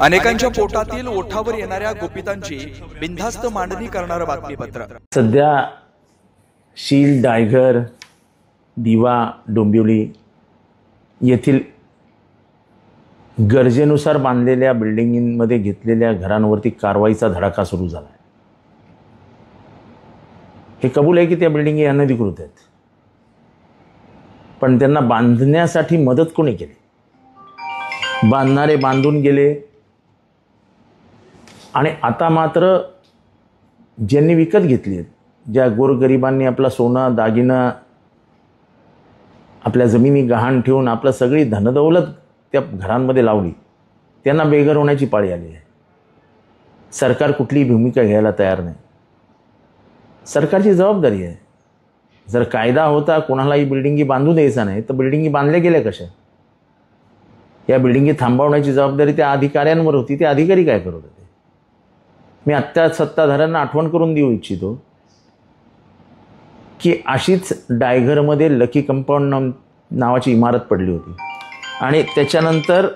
अनेकांच्या पोटातील ओठावर येणाऱ्या गुपितांची बिनधास्त मांडणी करणारं बातमीपत्र। सध्या शील, डायघर, दिवा, डोंबिवली येथील गरजेनुसार बांधलेल्या बिल्डिंगमध्ये घेतलेल्या घरांवरती कारवाईचा धडाका सुरू झाला आहे। हे कबूल आहे की त्या बिल्डिंगी अनधिकृत आहेत, पण त्यांना बांधण्यासाठी मदत कोणी केली? बांधणारे बांधून गेले आणि आता मात्र ज्यांनी विकत घेतली, ज्या गोरगरिबांनी आपला सोनं दागिना आपल्या जमिनी गहाण ठेवून आपलं सगळी धनदौलत त्या घरांमध्ये लावली, त्यांना बेघर होण्याची पाळी आली आहे। सरकार कुठलीही भूमिका घ्यायला तयार नाही। सरकारची जबाबदारी आहे। जर कायदा होता कोणालाही बिल्डिंगी बांधू द्यायचा नाही, तर बिल्डिंगी बांधल्या गेल्या कशा? या बिल्डिंगी थांबवण्याची जबाबदारी त्या अधिकाऱ्यांवर होती। ते अधिकारी काय करत होते? मी आत्ता सत्ताधाऱ्यांना आठवण करून देऊ इच्छितो की अशीच डायघरमध्ये लकी कंपाऊंड नावाची इमारत पडली होती आणि त्याच्यानंतर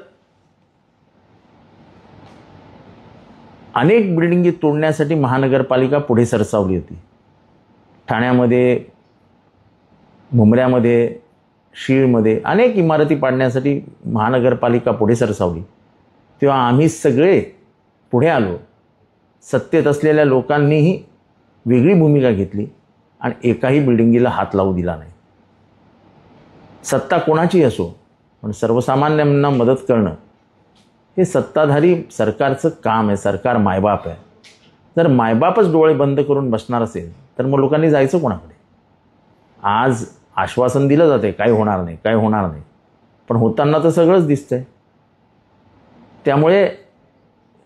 अनेक बिल्डिंगी तोडण्यासाठी महानगरपालिका पुढे सरसावली होती। ठाण्यामध्ये, मुंबऱ्यामध्ये, शीळमध्ये अनेक इमारती पाडण्यासाठी महानगरपालिका पुढे सरसावली। तेव्हा आम्ही सगळे पुढे आलो। सत्तेत असलेल्या लोकांनीही वेगळी भूमिका घेतली आणि एकाही बिल्डिंगीला हात लावू दिला नाही। सत्ता कोणाची असो, पण सर्वसामान्यांना मदत करणं हे सत्ताधारी सरकारचं काम आहे। सरकार मायबाप आहे। जर मायबापच डोळे बंद करून बसणार असेल तर मग लोकांनी जायचं कोणाकडे? आज आश्वासन दिलं जाते काय होणार नाही, काय होणार नाही, पण होताना तर सगळंच दिसतंय। त्यामुळे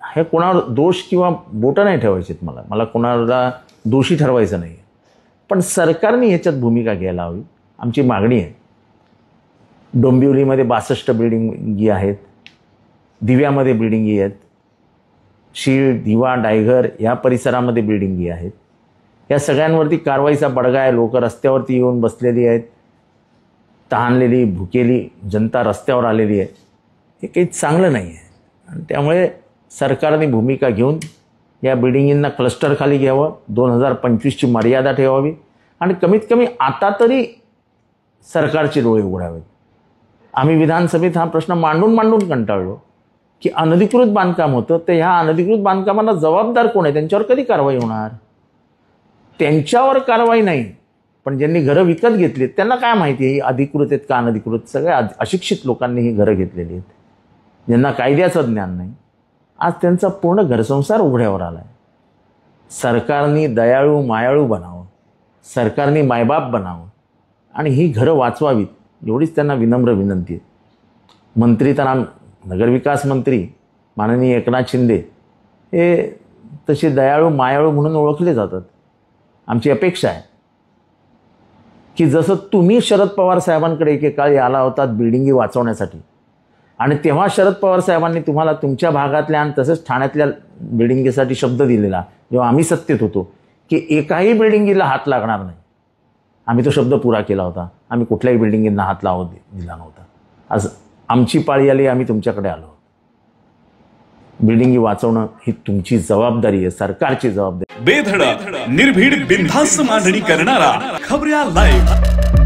हे कोणावर दोष किंवा बोटं नाही ठेवायचेत। मला कोणाला दोषी ठरवायचं नाही, पण सरकारने ह्याच्यात भूमिका घ्यायला हवी। आमची मागणी आहे। डोंबिवलीमध्ये 62 बिल्डिंगी आहेत, दिव्यामध्ये बिल्डिंगी आहेत, शीळ, दिवा, डायघर या परिसरामध्ये बिल्डिंगी आहेत। या सगळ्यांवरती कारवाईचा बडगा आहे। लोक रस्त्यावरती येऊन बसलेली आहेत। तहानलेली, भुकेली जनता रस्त्यावर आलेली आहे। हे काही चांगलं नाही आहे आणि त्यामुळे सरकारने भूमिका घेऊन या बिल्डिंगींना क्लस्टरखाली घ्यावं। 2025ची मर्यादा ठेवावी आणि कमीत कमी आता तरी सरकारचे डोळे उघडावेत। आम्ही विधानसभेत हा प्रश्न मांडून कंटाळलो की अनधिकृत बांधकाम होतं, तर ह्या अनधिकृत बांधकामांना जबाबदार कोण आहे? त्यांच्यावर कधी कारवाई होणार? त्यांच्यावर कारवाई नाही, पण ज्यांनी घरं विकत घेतलीत त्यांना काय माहिती आहे अधिकृत आहेत का अनधिकृत? सगळ्या अशिक्षित लोकांनी ही घरं घेतलेली आहेत, ज्यांना कायद्याचं ज्ञान नाही। आज त्यांचा पूर्ण घरसंसार उघड्यावर आला आहे। सरकारने दयाळू मायाळू बनावं, सरकारने मायबाप बनावं आणि ही घरं वाचवावीत, एवढीच त्यांना विनम्र विनंती आहे। मंत्री तर नगरविकास मंत्री माननीय एकनाथ शिंदे हे तसे दयाळू मायाळू म्हणून ओळखले जातात। आमची अपेक्षा आहे की जसं तुम्ही शरद पवार साहेबांकडे एकेकाळी आला होतात बिल्डिंगी वाचवण्यासाठी आणि तेव्हा शरद पवार साहेबांनी तुम्हाला तुमच्या भागातल्या आणि तसंच ठाण्यातल्या बिल्डिंगीसाठी शब्द दिलेला, जेव्हा आम्ही सत्तेत होतो, की एकाही बिल्डिंगीला हात लागणार नाही, आम्ही तो शब्द पुरा केला होता। आम्ही कुठल्याही बिल्डिंगींना हात लावू दिला नव्हता। आज आमची पाळी आली, आम्ही तुमच्याकडे आलो। बिल्डिंगी वाचवणं ही तुमची जबाबदारी आहे, सरकारची जबाबदारी। बेधडक, निर्भीड, बिनधास्त मांडणी करणारा खबऱ्या लाईव्ह।